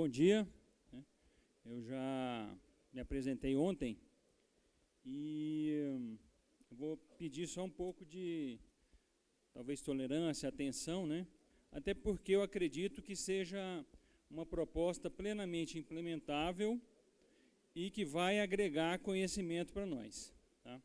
bom dia. Eu já me apresentei ontem e vou pedir só um pouco de, talvez, tolerância, atenção, né? Até porque eu acredito que seja uma proposta plenamente implementável e que vai agregar conhecimento para nós. Tá?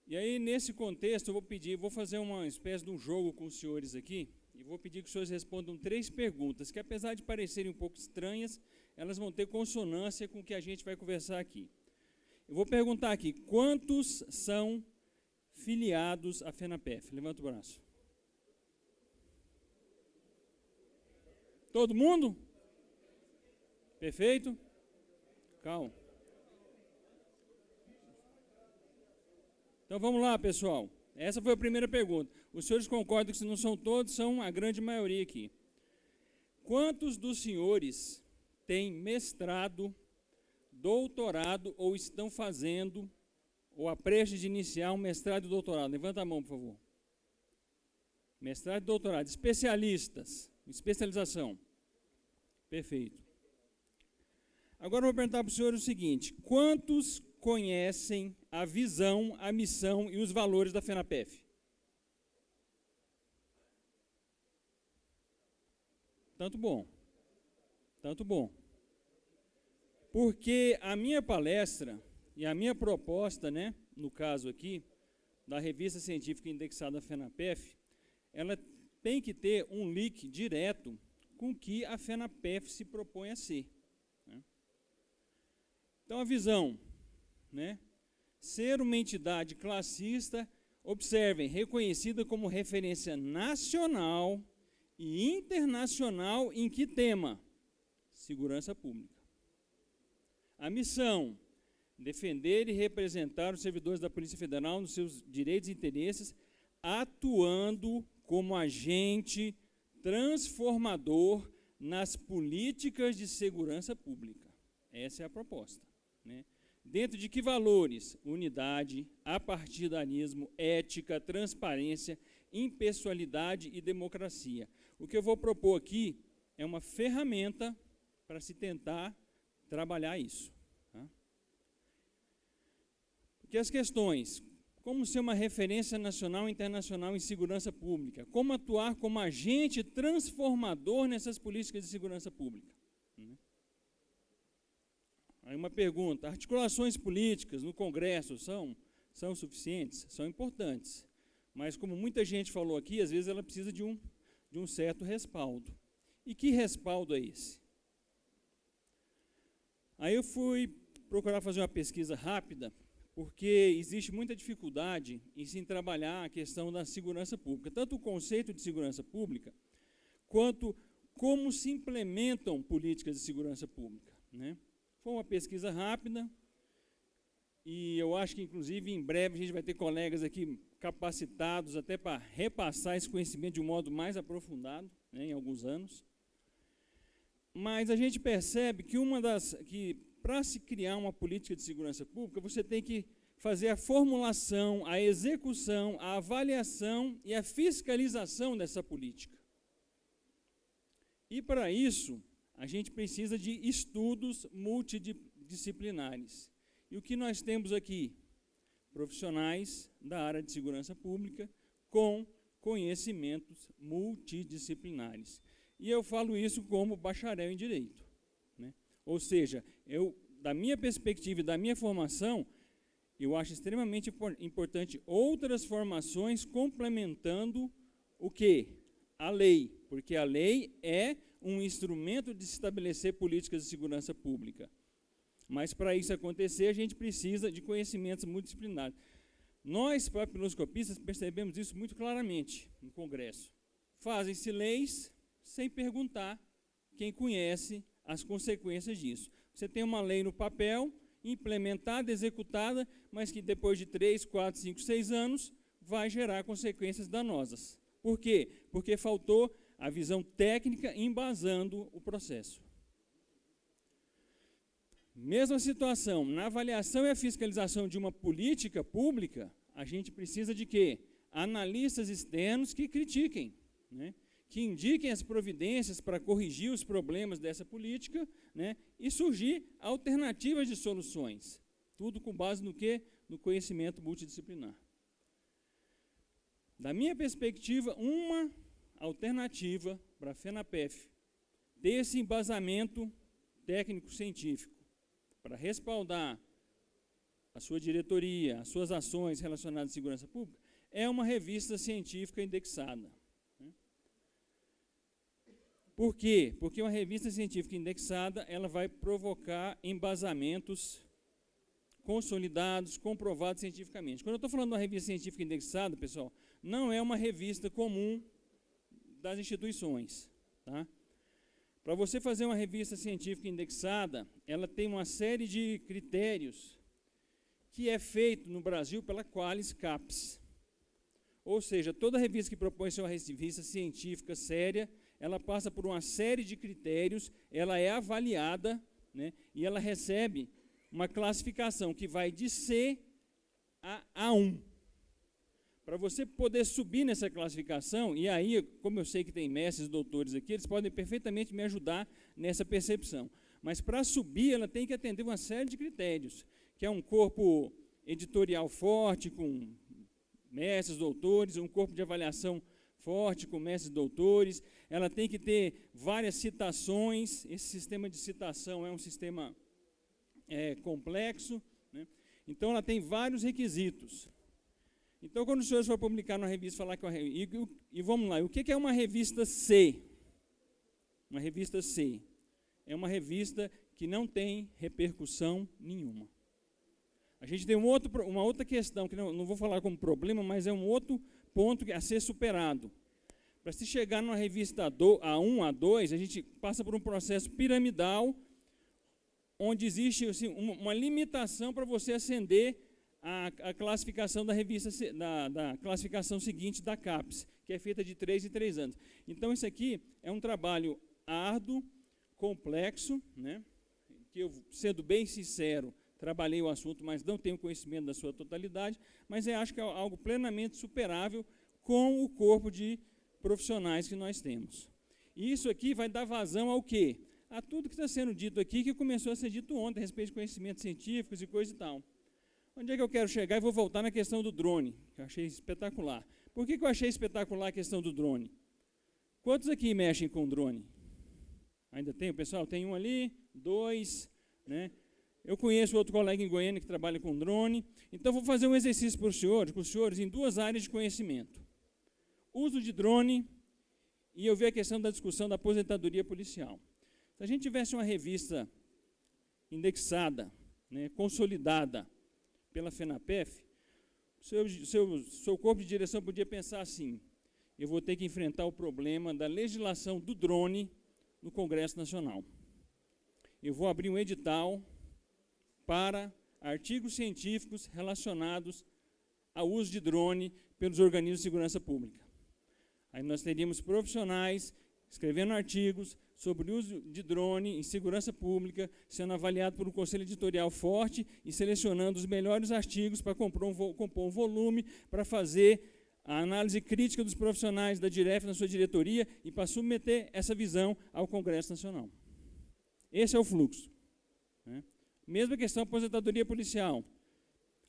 E aí, nesse contexto, eu vou fazer uma espécie de um jogo com os senhores aqui, e vou pedir que os senhores respondam 3 perguntas, que apesar de parecerem um pouco estranhas, elas vão ter consonância com o que a gente vai conversar aqui. Eu vou perguntar aqui, quantos são filiados à FENAPEF? Levanta o braço. Todo mundo? Perfeito? Calma. Então vamos lá, pessoal. Essa foi a primeira pergunta. Os senhores concordam que se não são todos, são a grande maioria aqui. Quantos dos senhores têm mestrado, doutorado ou estão fazendo, ou a prestes de iniciar um mestrado e doutorado? Levanta a mão, por favor. Mestrado e doutorado. Especialistas. Especialização. Perfeito. Agora eu vou perguntar para os senhores o seguinte: quantos conhecem a visão, a missão e os valores da FENAPEF? Tanto bom. Tanto bom. Porque a minha palestra e a minha proposta, né, no caso aqui, da revista científica indexada à FENAPEF, ela tem que ter um link direto com o que a FENAPEF se propõe a ser. Né? Então, a visão, né, ser uma entidade classista, observem, reconhecida como referência nacional e internacional em que tema? Segurança pública. A missão, defender e representar os servidores da Polícia Federal nos seus direitos e interesses, atuando como agente transformador nas políticas de segurança pública. Essa é a proposta. Né? Dentro de que valores? Unidade, apartidarismo, ética, transparência, impessoalidade e democracia. O que eu vou propor aqui é uma ferramenta para se tentar trabalhar isso. Tá? Porque as questões, como ser uma referência nacional e internacional em segurança pública, como atuar como agente transformador nessas políticas de segurança pública. Aí uma pergunta, articulações políticas no Congresso são suficientes? São importantes, mas como muita gente falou aqui, às vezes ela precisa de um certo respaldo. E que respaldo é esse? Aí eu fui procurar fazer uma pesquisa rápida, porque existe muita dificuldade em se trabalhar a questão da segurança pública, tanto o conceito de segurança pública, quanto como se implementam políticas de segurança pública. Né? Foi uma pesquisa rápida, e eu acho que, inclusive, em breve a gente vai ter colegas aqui capacitados até para repassar esse conhecimento de um modo mais aprofundado, né, em alguns anos. Mas a gente percebe que para se criar uma política de segurança pública, você tem que fazer a formulação, a execução, a avaliação e a fiscalização dessa política. E para isso, a gente precisa de estudos multidisciplinares. E o que nós temos aqui? Profissionais da área de segurança pública com conhecimentos multidisciplinares. E eu falo isso como bacharel em Direito. Né? Ou seja, da minha perspectiva e da minha formação, eu acho extremamente importante outras formações complementando o quê? A lei, porque a lei é um instrumento de estabelecer políticas de segurança pública. Mas, para isso acontecer, a gente precisa de conhecimentos multidisciplinares. Nós, papiloscopistas, percebemos isso muito claramente no Congresso. Fazem-se leis sem perguntar quem conhece as consequências disso. Você tem uma lei no papel, implementada, executada, mas que depois de 3, 4, 5, 6 anos vai gerar consequências danosas. Por quê? Porque faltou a visão técnica embasando o processo. Mesma situação, na avaliação e a fiscalização de uma política pública, a gente precisa de quê? Analistas externos que critiquem, né? que indiquem as providências para corrigir os problemas dessa política, né, e surgir alternativas de soluções. Tudo com base no quê? No conhecimento multidisciplinar. Da minha perspectiva, uma alternativa para a FENAPEF ter esse embasamento técnico-científico para respaldar a sua diretoria, as suas ações relacionadas à segurança pública, é uma revista científica indexada. Por quê? Porque uma revista científica indexada, ela vai provocar embasamentos consolidados, comprovados cientificamente. Quando eu estou falando de uma revista científica indexada, pessoal, não é uma revista comum das instituições. Tá? Para você fazer uma revista científica indexada, ela tem uma série de critérios que é feito no Brasil pela Qualis CAPES. Ou seja, toda revista que propõe ser uma revista científica séria, ela passa por uma série de critérios, ela é avaliada, né, e ela recebe uma classificação que vai de C a A1. Para você poder subir nessa classificação, e aí, como eu sei que tem mestres, doutores aqui, eles podem perfeitamente me ajudar nessa percepção. Mas para subir, ela tem que atender uma série de critérios, que é um corpo editorial forte, com mestres, doutores, um corpo de avaliação forte, com mestres, doutores, ela tem que ter várias citações, esse sistema de citação é um sistema complexo, né? Então ela tem vários requisitos. Então, quando os senhores for publicar numa revista, falar que é uma revista, e vamos lá, o que é uma revista C? Uma revista C é uma revista que não tem repercussão nenhuma. A gente tem uma outra questão, que não vou falar como problema, mas é um outro ponto a ser superado. Para se chegar numa revista A1, A2, a gente passa por um processo piramidal, onde existe assim, uma limitação para você ascender a classificação da revista, da classificação seguinte da CAPES, que é feita de 3 em 3 anos. Então, isso aqui é um trabalho árduo, complexo, né, que eu, sendo bem sincero, trabalhei o assunto, mas não tenho conhecimento da sua totalidade, mas eu acho que é algo plenamente superável com o corpo de profissionais que nós temos. E isso aqui vai dar vazão ao quê? A tudo que está sendo dito aqui, que começou a ser dito ontem, a respeito de conhecimentos científicos e coisa e tal. Onde é que eu quero chegar? E vou voltar na questão do drone, que eu achei espetacular. Por que eu achei espetacular a questão do drone? Quantos aqui mexem com drone? Ainda tem, pessoal? Tem um ali, 2, né? Eu conheço outro colega em Goiânia que trabalha com drone. Então, vou fazer um exercício para os senhores em 2 áreas de conhecimento. Uso de drone e eu vi a questão da discussão da aposentadoria policial. Se a gente tivesse uma revista indexada, né, consolidada pela FENAPEF, seu corpo de direção podia pensar assim: eu vou ter que enfrentar o problema da legislação do drone no Congresso Nacional. Eu vou abrir um edital para artigos científicos relacionados ao uso de drone pelos organismos de segurança pública. Aí nós teríamos profissionais escrevendo artigos sobre o uso de drone em segurança pública, sendo avaliado por um conselho editorial forte e selecionando os melhores artigos para compor um volume, para fazer a análise crítica dos profissionais da DIREF na sua diretoria e para submeter essa visão ao Congresso Nacional. Esse é o fluxo, né? Mesma questão, aposentadoria policial.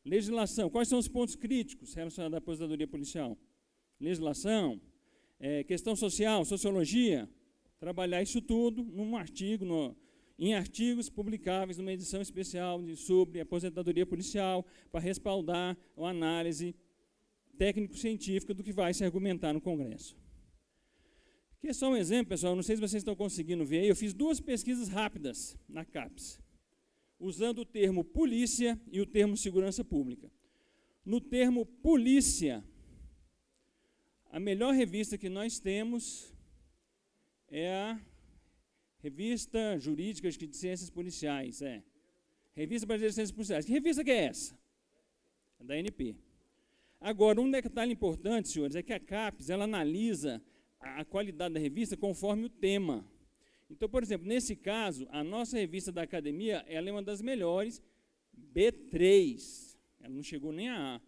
Legislação. Quais são os pontos críticos relacionados à aposentadoria policial? Legislação, questão social, sociologia. Trabalhar isso tudo num artigo, em artigos publicáveis numa edição especial sobre aposentadoria policial, para respaldar a análise técnico-científica do que vai se argumentar no Congresso. Aqui é só um exemplo, pessoal, não sei se vocês estão conseguindo ver aí, eu fiz 2 pesquisas rápidas na CAPES, usando o termo polícia e o termo segurança pública. No termo polícia, a melhor revista que nós temos é a Revista Jurídica de Ciências Policiais, Revista Brasileira de Ciências Policiais. Que revista que é essa? É da ANP. Agora, um detalhe importante, senhores, é que a CAPES, ela analisa a qualidade da revista conforme o tema. Então, por exemplo, nesse caso, a nossa revista da academia, ela é uma das melhores, B3, ela não chegou nem a A.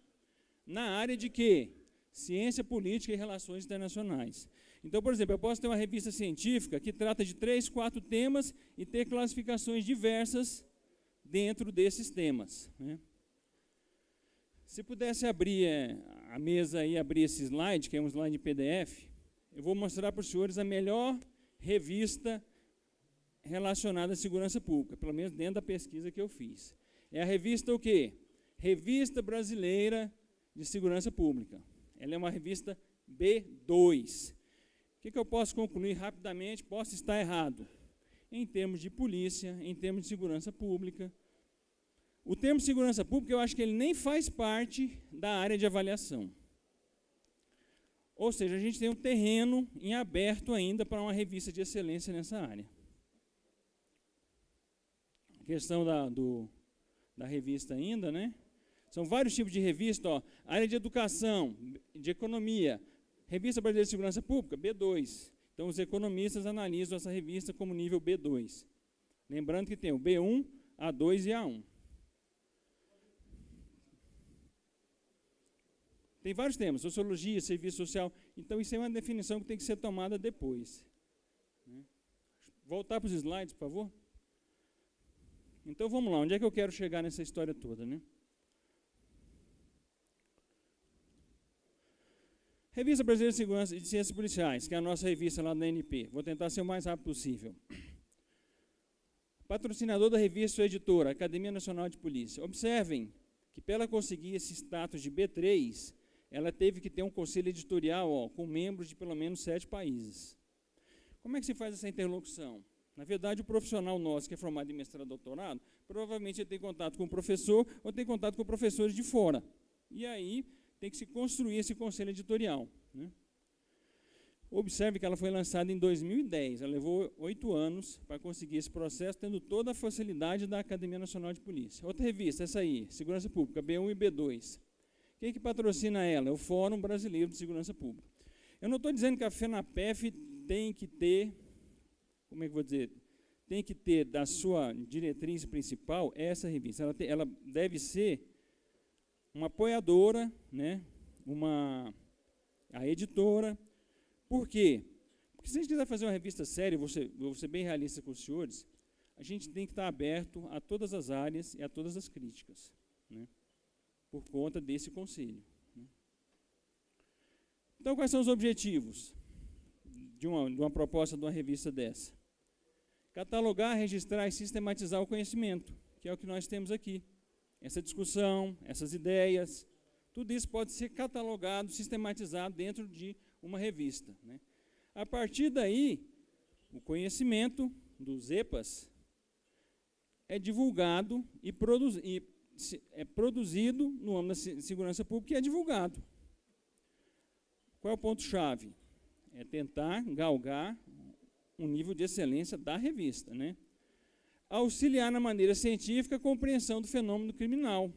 Na área de quê? Ciência Política e Relações Internacionais. Então, por exemplo, eu posso ter uma revista científica que trata de 3, 4 temas e ter classificações diversas dentro desses temas, né? Se pudesse abrir a mesa e abrir esse slide, que é um slide PDF, eu vou mostrar para os senhores a melhor revista relacionada à segurança pública, pelo menos dentro da pesquisa que eu fiz. É a revista o quê? Revista Brasileira de Segurança Pública. Ela é uma revista B2. O que eu posso concluir rapidamente? Posso estar errado. Em termos de polícia, em termos de segurança pública. O termo segurança pública, eu acho que ele nem faz parte da área de avaliação. Ou seja, a gente tem um terreno em aberto ainda para uma revista de excelência nessa área. A questão da revista ainda, né? São vários tipos de revista, ó. Área de educação, de economia, Revista Brasileira de Segurança Pública, B2. Então, os economistas analisam essa revista como nível B2. Lembrando que tem o B1, A2 e A1. Tem vários temas, sociologia, serviço social. Então, isso é uma definição que tem que ser tomada depois. Voltar para os slides, por favor. Então, vamos lá. Onde é que eu quero chegar nessa história toda, né? Revista Brasileira de Segurança e de Ciências Policiais, que é a nossa revista lá da ANP. Vou tentar ser o mais rápido possível. Patrocinador da revista ou editora, Academia Nacional de Polícia. Observem que, para ela conseguir esse status de B3, ela teve que ter um conselho editorial, ó, com membros de pelo menos 7 países. Como é que se faz essa interlocução? Na verdade, o profissional nosso, que é formado em mestrado e doutorado, provavelmente ele tem contato com o professor ou tem contato com professores de fora. E aí tem que se construir esse conselho editorial, né? Observe que ela foi lançada em 2010, ela levou 8 anos para conseguir esse processo, tendo toda a facilidade da Academia Nacional de Polícia. Outra revista, essa aí, Segurança Pública, B1 e B2. Quem que patrocina ela? É o Fórum Brasileiro de Segurança Pública. Eu não estou dizendo que a FENAPEF tem que ter, como é que eu vou dizer, tem que ter da sua diretriz principal essa revista. Ela deve ser uma apoiadora, né, a editora. Por quê? Porque se a gente quiser fazer uma revista séria, vou ser bem realista com os senhores, a gente tem que estar aberto a todas as áreas e a todas as críticas, né, por conta desse conselho, né. Então, quais são os objetivos de uma proposta de uma revista dessa? Catalogar, registrar e sistematizar o conhecimento, que é o que nós temos aqui. Essa discussão, essas ideias, tudo isso pode ser catalogado, sistematizado dentro de uma revista, né? A partir daí, o conhecimento dos EPAs é divulgado e é produzido no âmbito da segurança pública e é divulgado. Qual é o ponto-chave? É tentar galgar um nível de excelência da revista, né? Auxiliar na maneira científica a compreensão do fenômeno criminal,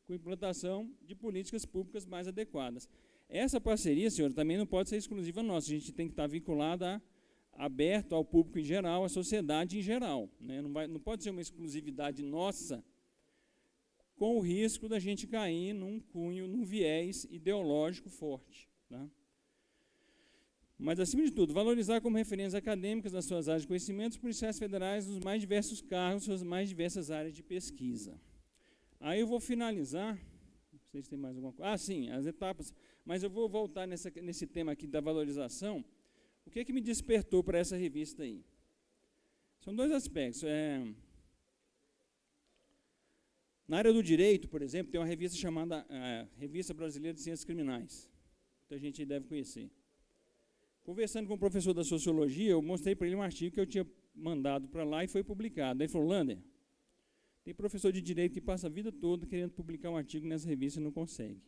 com implantação de políticas públicas mais adequadas. Essa parceria, senhor, também não pode ser exclusiva nossa, a gente tem que estar vinculada, aberto ao público em geral, à sociedade em geral, né? Não pode ser uma exclusividade nossa, com o risco da gente cair num cunho, num viés ideológico forte, tá? Mas, acima de tudo, valorizar como referências acadêmicas nas suas áreas de conhecimento os policiais federais nos mais diversos cargos, suas mais diversas áreas de pesquisa. Aí eu vou finalizar, não sei se tem mais alguma coisa. Ah, sim, as etapas, mas eu vou voltar nesse tema aqui da valorização. O que é que me despertou para essa revista aí? São 2 aspectos. Na área do direito, por exemplo, tem uma revista chamada Revista Brasileira de Ciências Criminais. Muita gente deve conhecer. Conversando com o professor da sociologia, eu mostrei para ele um artigo que eu tinha mandado para lá e foi publicado. Ele falou: Lander, tem professor de direito que passa a vida toda querendo publicar um artigo nessa revista e não consegue.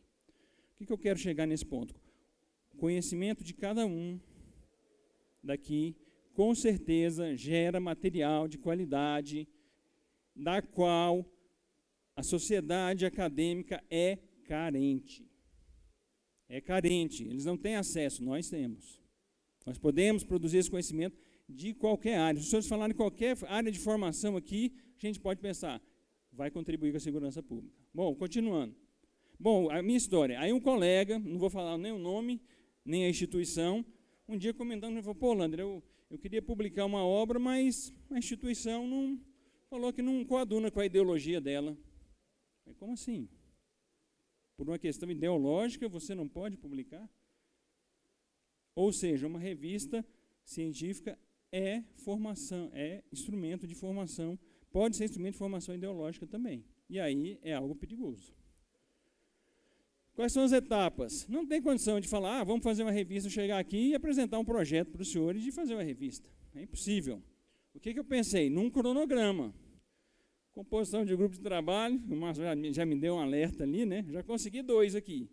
O que eu quero chegar nesse ponto? O conhecimento de cada um daqui, com certeza, gera material de qualidade, da qual a sociedade acadêmica é carente. É carente, eles não têm acesso, nós temos. Nós podemos produzir esse conhecimento de qualquer área. Se os senhores falarem em qualquer área de formação aqui, a gente pode pensar, vai contribuir com a segurança pública. Bom, continuando. Bom, a minha história. Aí um colega, não vou falar nem o nome, nem a instituição, um dia comentando, ele falou, pô, Lander, eu queria publicar uma obra, mas a instituição não falou que não coaduna com a ideologia dela. Falei, como assim? Por uma questão ideológica, você não pode publicar? Ou seja, uma revista científica é formação, é instrumento de formação, pode ser instrumento de formação ideológica também. E aí é algo perigoso. Quais são as etapas? Não tem condição de falar, vamos fazer uma revista, chegar aqui e apresentar um projeto para os senhores de fazer uma revista. É impossível. O que eu pensei? Num cronograma. Composição de grupo de trabalho, o Márcio já me deu um alerta ali, né? Já consegui 2 aqui.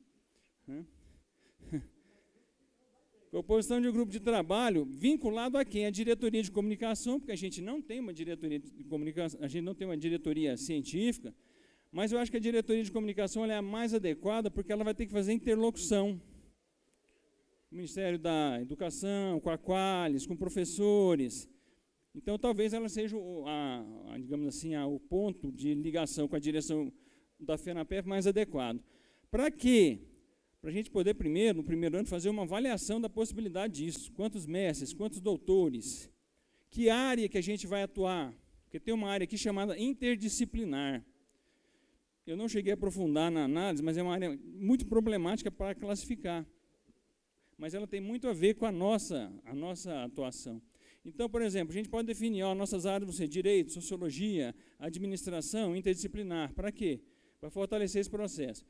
Composição de grupo de trabalho vinculado a quem? A diretoria de comunicação, porque a gente não tem uma diretoria de comunicação, a gente não tem uma diretoria científica, mas eu acho que a diretoria de comunicação ela é a mais adequada, porque ela vai ter que fazer interlocução. O Ministério da Educação, com a Qualis, com professores. Então, talvez ela seja, digamos assim, o ponto de ligação com a direção da FENAPEF mais adequado. Para quê? Para a gente poder, no primeiro ano, fazer uma avaliação da possibilidade disso. Quantos mestres, quantos doutores, que área que a gente vai atuar? Porque tem uma área aqui chamada interdisciplinar. Eu não cheguei a aprofundar na análise, mas é uma área muito problemática para classificar. Mas ela tem muito a ver com a nossa atuação. Então, por exemplo, a gente pode definir, nossas áreas vão ser direito, sociologia, administração, interdisciplinar. Para quê? Para fortalecer esse processo.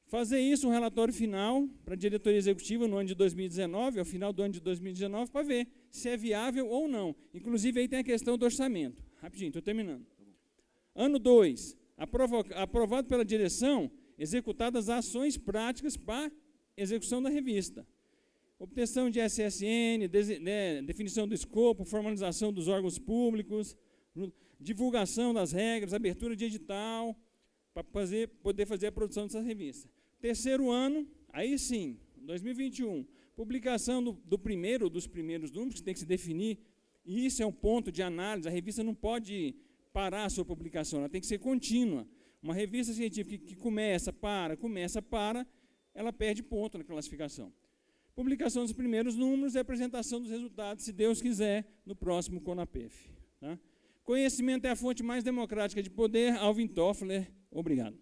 Fazer isso, um relatório final para a diretoria executiva no ano de 2019, ao final do ano de 2019, para ver se é viável ou não. Inclusive, aí tem a questão do orçamento. Rapidinho, estou terminando. Ano 2, aprovado pela direção, executadas ações práticas para execução da revista. Obtenção de SSN, definição do escopo, formalização dos órgãos públicos, divulgação das regras, abertura de edital, para poder fazer a produção dessa revista. Terceiro ano, aí sim, 2021, publicação dos primeiros números, que tem que se definir, e isso é um ponto de análise, a revista não pode parar a sua publicação, ela tem que ser contínua. Uma revista científica que começa, para, ela perde ponto na classificação. Publicação dos primeiros números e apresentação dos resultados, se Deus quiser, no próximo CONAPEF. Tá? Conhecimento é a fonte mais democrática de poder. Alvin Toffler, obrigado.